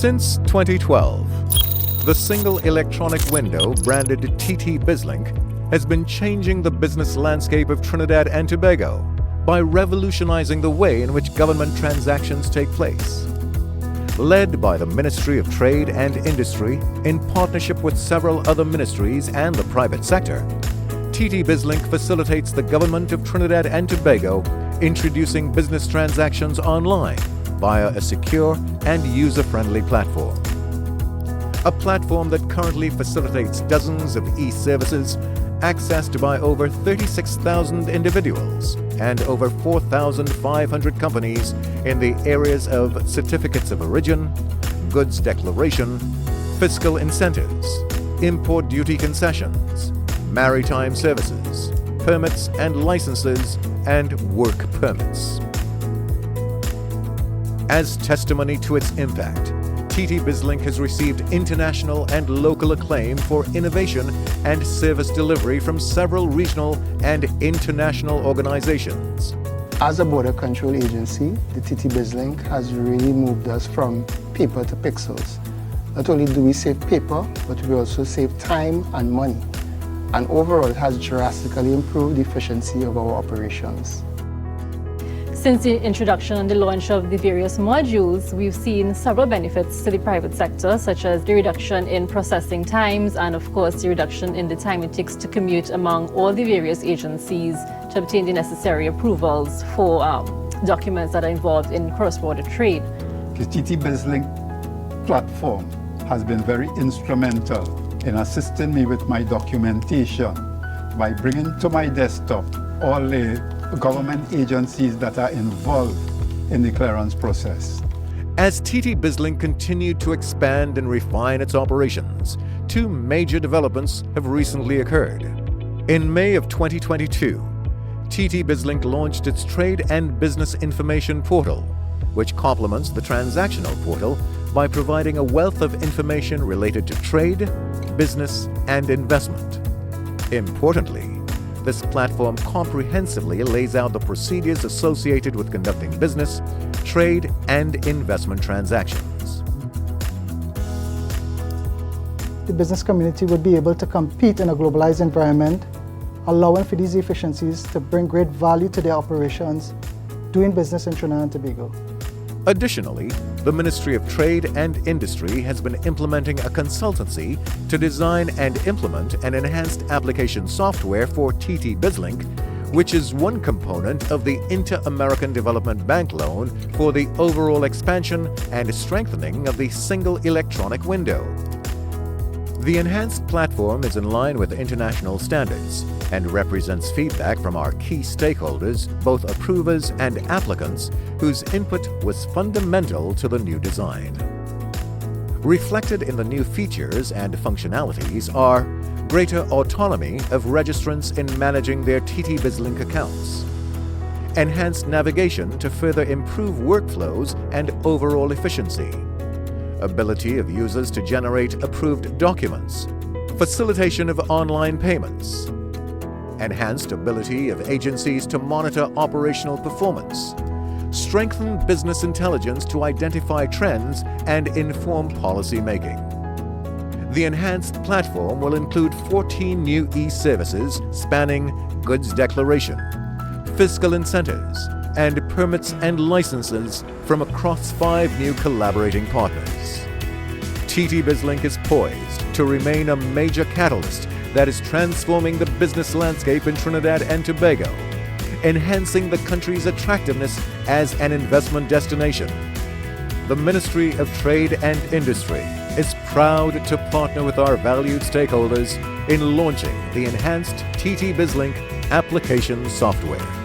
Since 2012, the single electronic window branded TTBizLink has been changing the business landscape of Trinidad and Tobago by revolutionizing the way in which government transactions take place. Led by the Ministry of Trade and Industry in partnership with several other ministries and the private sector, TTBizLink facilitates the government of Trinidad and Tobago introducing business transactions online via a secure and user-friendly platform. A platform that currently facilitates dozens of e-services accessed by over 36,000 individuals and over 4,500 companies in the areas of certificates of origin, goods declaration, fiscal incentives, import duty concessions, maritime services, permits and licenses, and work permits. As testimony to its impact, TTBizLink has received international and local acclaim for innovation and service delivery from several regional and international organizations. As a border control agency, the TTBizLink has really moved us from paper to pixels. Not only do we save paper, but we also save time and money. And overall, it has drastically improved the efficiency of our operations. Since the introduction and the launch of the various modules, we've seen several benefits to the private sector, such as the reduction in processing times and, of course, the reduction in the time it takes to commute among all the various agencies to obtain the necessary approvals for documents that are involved in cross-border trade. The TTBizLink platform has been very instrumental in assisting me with my documentation by bringing to my desktop all the government agencies that are involved in the clearance process. As TTBizLink continued to expand and refine its operations, two major developments have recently occurred. In May of 2022, TTBizLink launched its Trade and Business Information Portal, which complements the transactional portal by providing a wealth of information related to trade, business, and investment. Importantly, this platform comprehensively lays out the procedures associated with conducting business, trade, and investment transactions. The business community would be able to compete in a globalized environment, allowing for these efficiencies to bring great value to their operations, doing business in Trinidad and Tobago. Additionally, the Ministry of Trade and Industry has been implementing a consultancy to design and implement an enhanced application software for TTBizLink, which is one component of the Inter-American Development Bank loan for the overall expansion and strengthening of the single electronic window. The enhanced platform is in line with international standards and represents feedback from our key stakeholders, both approvers and applicants, whose input was fundamental to the new design. Reflected in the new features and functionalities are greater autonomy of registrants in managing their TTBizLink accounts, enhanced navigation to further improve workflows and overall efficiency, ability of users to generate approved documents, facilitation of online payments, enhanced ability of agencies to monitor operational performance, strengthen business intelligence to identify trends and inform policy making. The enhanced platform will include 14 new e-services spanning goods declaration, fiscal incentives, and permits and licenses from across 5 new collaborating partners. TTBizLink is poised to remain a major catalyst that is transforming the business landscape in Trinidad and Tobago, enhancing the country's attractiveness as an investment destination. The Ministry of Trade and Industry is proud to partner with our valued stakeholders in launching the enhanced TTBizLink application software.